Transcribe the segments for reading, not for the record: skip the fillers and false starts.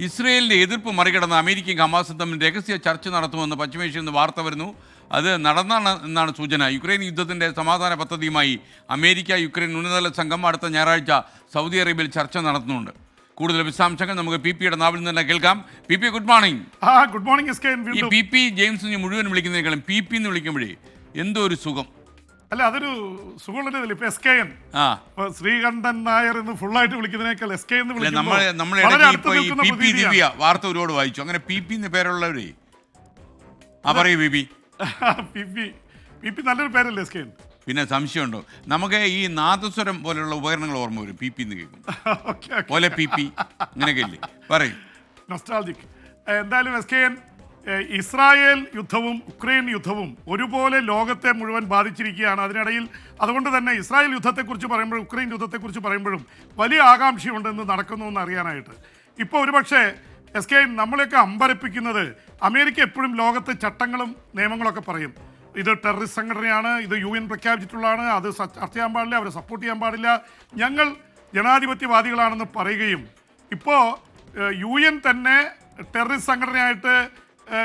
ഇസ്രയേലിന്റെ എതിർപ്പ് മറികടന്ന് അമേരിക്കയും ഹമാസും തമ്മിൽ രഹസ്യ ചർച്ച നടത്തുമെന്ന് പശ്ചിമേഷ്യയിൽ നിന്ന് വാർത്ത വരുന്നു. അത് നടന്നാണ് എന്നാണ് സൂചന. യുക്രൈൻ യുദ്ധത്തിന്റെ സമാധാന പദ്ധതിയുമായി അമേരിക്ക യുക്രൈൻ ഉന്നതതല സംഘം അടുത്ത ഞായറാഴ്ച സൗദി അറേബ്യയിൽ ചർച്ച നടത്തുന്നുണ്ട്. കൂടുതൽ വിശദാംശങ്ങൾ നമുക്ക് പി.പിയുടെ നാവിൽ നിന്ന് കേൾക്കാം. പി.പി, ഗുഡ് മോർണിംഗ്. Good morning. ഈ പി.പി ജെയിംസിനെ മുഴുവൻ വിളിക്കുന്നതിനേക്കാളും പി.പി എന്ന് വിളിക്കുമ്പോഴേ എന്തോ ഒരു സുഖം. അല്ല, അതൊരു സുഖമുള്ളതല്ലേ. ഇപ്പൊ SKN, ശ്രീകണ്ഠൻ നായർ എന്ന് ഫുള്ളായിട്ട് വിളിക്കുന്നതിനേക്കാൾ SK എന്ന് ദിവ്യ വാർത്ത ഒരുപാട് വായിച്ചു. അങ്ങനെ പി.പി എന്ന് പേരുള്ളവരേ പറയൂ. പി.പി നല്ലൊരു പേരല്ലേ SKN? പിന്നെ സംശയമുണ്ടോ? നമുക്ക് ഈ നാദസ്വരം പോലെയുള്ള ഉപകരണങ്ങൾ ഓർമ്മ വരും പി.പി എന്ന് കേൾക്കും പോലെ. പി.പി അങ്ങനെയൊക്കെ ഇല്ലേ പറയും. നൊസ്റ്റാൾജിക്. എന്തായാലും SKN, ഇസ്രായേൽ യുദ്ധവും ഉക്രൈൻ യുദ്ധവും ഒരുപോലെ ലോകത്തെ മുഴുവൻ ബാധിച്ചിരിക്കുകയാണ്. അതിനിടയിൽ അതുകൊണ്ട് തന്നെ ഇസ്രായേൽ യുദ്ധത്തെക്കുറിച്ച് പറയുമ്പോഴും ഉക്രൈൻ യുദ്ധത്തെക്കുറിച്ച് പറയുമ്പോഴും വലിയ ആകാംക്ഷയുണ്ടെന്ന് നടക്കുന്നു എന്ന് അറിയാനായിട്ട്. ഇപ്പോൾ ഒരുപക്ഷെ SKN നമ്മളെയൊക്കെ അമ്പരപ്പിക്കുന്നത്, അമേരിക്ക എപ്പോഴും ലോകത്ത് ചട്ടങ്ങളും നിയമങ്ങളൊക്കെ പറയും. ഇത് ടെററിസ്റ്റ് സംഘടനയാണ്, ഇത് UN പ്രഖ്യാപിച്ചിട്ടുള്ളതാണ്, അത് ചർച്ച ചെയ്യാൻ പാടില്ല, അവരെ സപ്പോർട്ട് ചെയ്യാൻ പാടില്ല, ഞങ്ങൾ ജനാധിപത്യവാദികളാണെന്ന് പറയുകയും ഇപ്പോൾ UN തന്നെ ടെററിസ്റ്റ് സംഘടനയായിട്ട്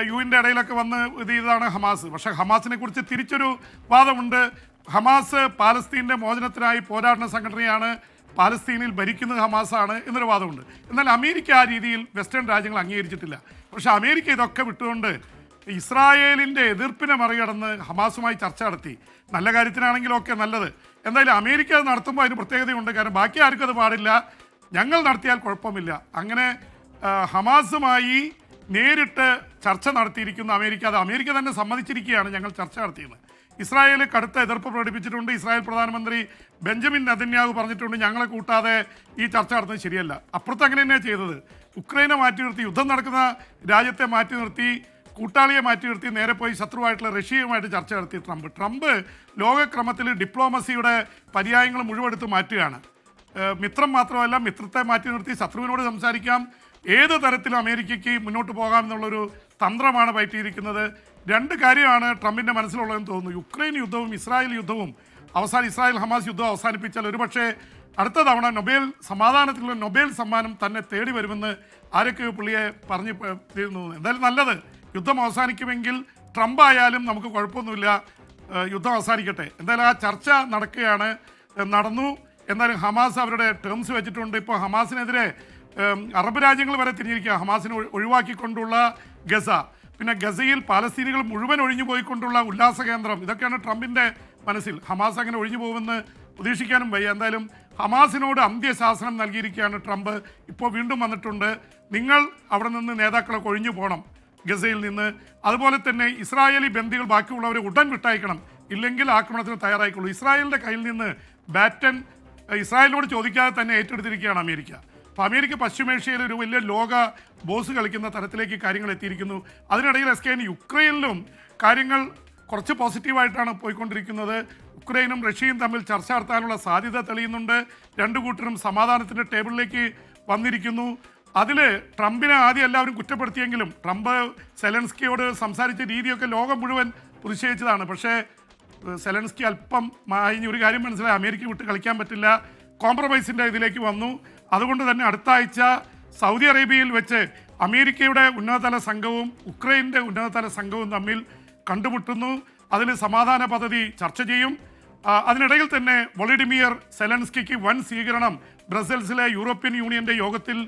യുവിൻ്റെ ഇടയിലൊക്കെ വന്ന് ഇത് ചെയ്തതാണ് ഹമാസ്. പക്ഷേ ഹമാസിനെ കുറിച്ച് തിരിച്ചൊരു വാദമുണ്ട്. ഹമാസ് പാലസ്തീൻ്റെ മോചനത്തിനായി പോരാടുന്ന സംഘടനയാണ്, പാലസ്തീനിൽ ഭരിക്കുന്നത് ഹമാസാണ് എന്നൊരു വാദമുണ്ട്. എന്നാൽ അമേരിക്ക ആ രീതിയിൽ വെസ്റ്റേൺ രാജ്യങ്ങൾ അംഗീകരിച്ചിട്ടില്ല. പക്ഷേ അമേരിക്ക ഇതൊക്കെ വിട്ടുകൊണ്ട് ഇസ്രായേലിൻ്റെ എതിർപ്പിനെ മറികടന്ന് ഹമാസുമായി ചർച്ച നടത്തി. നല്ല കാര്യത്തിനാണെങ്കിലും ഒക്കെ നല്ലത്. എന്തായാലും അമേരിക്ക അത് നടത്തുമ്പോൾ അതിന് പ്രത്യേകതയുണ്ട്. കാരണം ബാക്കി ആർക്കും അത് പാടില്ല, ഞങ്ങൾ നടത്തിയാൽ കുഴപ്പമില്ല. അങ്ങനെ ഹമാസുമായി നേരിട്ട് ചർച്ച നടത്തിയിരിക്കുന്ന അമേരിക്ക തന്നെ സമ്മതിച്ചിരിക്കുകയാണ് ഞങ്ങൾ ചർച്ച നടത്തിയത്. ഇസ്രായേൽ കടുത്ത എതിർപ്പ് പ്രകടിപ്പിച്ചിട്ടുണ്ട്. ഇസ്രായേൽ പ്രധാനമന്ത്രി ബെഞ്ചമിൻ നെതന്യാഹു പറഞ്ഞിട്ടുണ്ട്, ഞങ്ങളെ കൂട്ടാതെ ഈ ചർച്ച നടത്തുന്നത് ശരിയല്ല. അപ്പുറത്ത് അങ്ങനെ തന്നെയാണ് ചെയ്തത്. ഉക്രൈനെ മാറ്റി നിർത്തി, യുദ്ധം നടക്കുന്ന രാജ്യത്തെ മാറ്റി നിർത്തി, കൂട്ടാളിയെ മാറ്റി നിർത്തി നേരെ പോയി ശത്രുവായിട്ടുള്ള റഷ്യയുമായിട്ട് ചർച്ച നടത്തി ട്രംപ് ലോകക്രമത്തിൽ ഡിപ്ലോമസിയുടെ പര്യായങ്ങൾ മുഴുവൻ എടുത്ത് മാറ്റുകയാണ്. മിത്രം മാത്രമല്ല, മിത്രത്തെ മാറ്റി നിർത്തി ശത്രുവിനോട് സംസാരിക്കാം, ഏത് തരത്തിലും അമേരിക്കയ്ക്ക് മുന്നോട്ട് പോകാം എന്നുള്ളൊരു തന്ത്രമാണ് പയറ്റിയിരിക്കുന്നത്. രണ്ട് കാര്യമാണ് ട്രംപിൻ്റെ മനസ്സിലുള്ളതെന്ന് തോന്നുന്നു. യുക്രൈൻ യുദ്ധവും ഇസ്രായേൽ യുദ്ധവും ഇസ്രായേൽ ഹമാസ് യുദ്ധം അവസാനിപ്പിച്ചാൽ ഒരുപക്ഷെ അടുത്ത തവണ സമാധാനത്തിലുള്ള നൊബേൽ സമ്മാനം തന്നെ തേടി വരുമെന്ന് ആരൊക്കെ പുള്ളിയെ പറഞ്ഞിരുന്നു. എന്തായാലും നല്ലത്, യുദ്ധം അവസാനിക്കുമെങ്കിൽ ട്രംപ് ആയാലും നമുക്ക് കുഴപ്പമൊന്നുമില്ല, യുദ്ധം അവസാനിക്കട്ടെ. എന്തായാലും ആ ചർച്ച നടന്നു. എന്തായാലും ഹമാസ് അവരുടെ ടേംസ് വെച്ചിട്ടുണ്ട്. ഇപ്പോൾ ഹമാസിനെതിരെ അറബ് രാജ്യങ്ങൾ വരെ തിരിഞ്ഞിരിക്കുക. ഹമാസിനെ ഒഴിവാക്കിക്കൊണ്ടുള്ള ഗസ, പിന്നെ ഗസയിൽ പാലസ്തീനികൾ മുഴുവൻ ഒഴിഞ്ഞു പോയിക്കൊണ്ടുള്ള ഉല്ലാസ കേന്ദ്രം, ഇതൊക്കെയാണ് ട്രംപിൻ്റെ മനസ്സിൽ. ഹമാസ് അങ്ങനെ ഒഴിഞ്ഞു പോകുമെന്ന് പ്രതീക്ഷിക്കാനും വയ്യ. എന്തായാലും ഹമാസിനോട് അന്ത്യശാസനം നൽകിയിരിക്കുകയാണ് ട്രംപ്. ഇപ്പോൾ വീണ്ടും വന്നിട്ടുണ്ട്, നിങ്ങൾ അവിടെ നിന്ന് നേതാക്കളൊക്കെ ഒഴിഞ്ഞു പോകണം ഗസയിൽ നിന്ന്. അതുപോലെ തന്നെ ഇസ്രായേലി ബന്ദികൾ ബാക്കിയുള്ളവരെ ഉടൻ വിട്ടയക്കണം, ഇല്ലെങ്കിൽ ആക്രമണത്തിന് തയ്യാറായിക്കൊള്ളൂ. ഇസ്രായേലിൻ്റെ കയ്യിൽ നിന്ന് ബാറ്റൻ ഇസ്രായേലിനോട് ചോദിക്കാതെ തന്നെ ഏറ്റെടുത്തിരിക്കുകയാണ് അമേരിക്ക. അപ്പോൾ അമേരിക്ക പശ്ചിമേഷ്യയിൽ ഒരു വലിയ ലോക ബോസ് കളിക്കുന്ന തരത്തിലേക്ക് കാര്യങ്ങൾ എത്തിയിരിക്കുന്നു. അതിനിടയിൽ SKN യുക്രൈനിലും കാര്യങ്ങൾ കുറച്ച് പോസിറ്റീവായിട്ടാണ് പോയിക്കൊണ്ടിരിക്കുന്നത്. ഉക്രൈനും റഷ്യയും തമ്മിൽ ചർച്ച നടത്താനുള്ള സാധ്യത തെളിയുന്നുണ്ട്. രണ്ടു കൂട്ടരും സമാധാനത്തിൻ്റെ ടേബിളിലേക്ക് വന്നിരിക്കുന്നു. അതിൽ ട്രംപിനെ ആദ്യം എല്ലാവരും കുറ്റപ്പെടുത്തിയെങ്കിലും ട്രംപ് സെലൻസ്കിയോട് സംസാരിച്ച രീതിയൊക്കെ ലോകം മുഴുവൻ പ്രതിഷേധിച്ചതാണ്. പക്ഷേ സെലൻസ്കി അല്പം മാഞ്ഞ ഒരു കാര്യം മനസ്സിലായി, അമേരിക്ക വിട്ട് കളിക്കാൻ പറ്റില്ല, കോംപ്രമൈസിൻ്റെ ഇതിലേക്ക് വന്നു. അതുകൊണ്ട് തന്നെ അടുത്ത ആഴ്ച സൗദി അറേബ്യയിൽ വെച്ച് അമേരിക്കയുടെ ഉന്നതതല സംഘവും ഉക്രൈൻ്റെ ഉന്നതതല സംഘവും തമ്മിൽ കണ്ടുമുട്ടുന്നു. അതിൽ സമാധാന പദ്ധതി ചർച്ച ചെയ്യും. അതിനിടയിൽ തന്നെ വൊളഡിമിർ സെലൻസ്കിക്ക് വൻ സ്വീകരണം ബ്രസൽസിലെ യൂറോപ്യൻ യൂണിയൻ്റെ യോഗത്തിൽ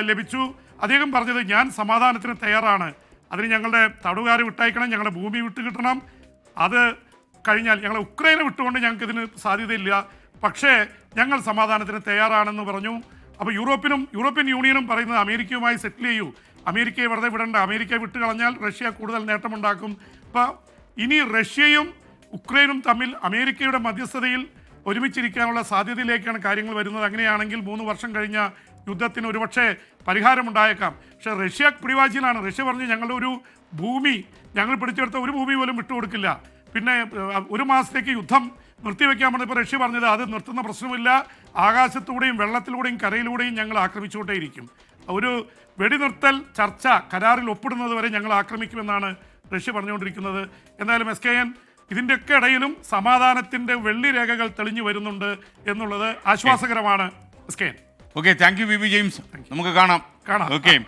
ലഭിച്ചു. അദ്ദേഹം പറഞ്ഞത്, ഞാൻ സമാധാനത്തിന് തയ്യാറാണ്, അതിന് ഞങ്ങളുടെ തടവുകാരെ വിട്ടയക്കണം, ഞങ്ങളുടെ ഭൂമി വിട്ടുകിട്ടണം, അത് കഴിഞ്ഞാൽ ഞങ്ങൾ ഉക്രൈനെ വിട്ടുകൊണ്ട് ഞങ്ങൾക്ക് ഇതിന് സാധ്യതയില്ല, പക്ഷേ ഞങ്ങൾ സമാധാനത്തിന് തയ്യാറാണെന്ന് പറഞ്ഞു. അപ്പോൾ യൂറോപ്യൻ യൂണിയനും പറയുന്നത് അമേരിക്കയുമായി സെറ്റിൽ ചെയ്യൂ, അമേരിക്കയെ വെറുതെ വിടണ്ട, അമേരിക്കയെ വിട്ട് കളഞ്ഞാൽ റഷ്യ കൂടുതൽ നേട്ടമുണ്ടാക്കും. അപ്പോൾ ഇനി റഷ്യയും ഉക്രൈനും തമ്മിൽ അമേരിക്കയുടെ മധ്യസ്ഥതയിൽ ഒരുമിച്ചിരിക്കാനുള്ള സാധ്യതയിലേക്കാണ് കാര്യങ്ങൾ വരുന്നത്. അങ്ങനെയാണെങ്കിൽ 3 വർഷം കഴിഞ്ഞ യുദ്ധത്തിന് ഒരുപക്ഷെ പരിഹാരമുണ്ടായേക്കാം. പക്ഷേ റഷ്യ പിടിവാശിയിലാണ്. റഷ്യ പറഞ്ഞു, ഞങ്ങളുടെ ഒരു ഭൂമി, ഞങ്ങൾ പിടിച്ചെടുത്ത ഒരു ഭൂമി പോലും വിട്ടുകൊടുക്കില്ല, പിന്നെ 1 മാസത്തേക്ക് യുദ്ധം നിർത്തിവെക്കാൻ പറഞ്ഞപ്പോൾ റഷ്യ പറഞ്ഞത്, അത് നിർത്തുന്ന പ്രശ്നമില്ല, ആകാശത്തൂടെയും വെള്ളത്തിലൂടെയും കരയിലൂടെയും ഞങ്ങൾ ആക്രമിച്ചുകൊണ്ടേയിരിക്കും, ഒരു വെടിനിർത്തൽ ചർച്ച കരാറിൽ ഒപ്പിടുന്നത് വരെ ഞങ്ങൾ ആക്രമിക്കുമെന്നാണ് റഷ്യ പറഞ്ഞുകൊണ്ടിരിക്കുന്നത്. എന്തായാലും SKN ഇതിൻ്റെയൊക്കെ ഇടയിലും സമാധാനത്തിൻ്റെ വെള്ളി രേഖകൾ തെളിഞ്ഞു വരുന്നുണ്ട് എന്നുള്ളത് ആശ്വാസകരമാണ്. SKN. Okay, thank you V James. നമുക്ക് കാണാം. കാണാം. ഓക്കെ.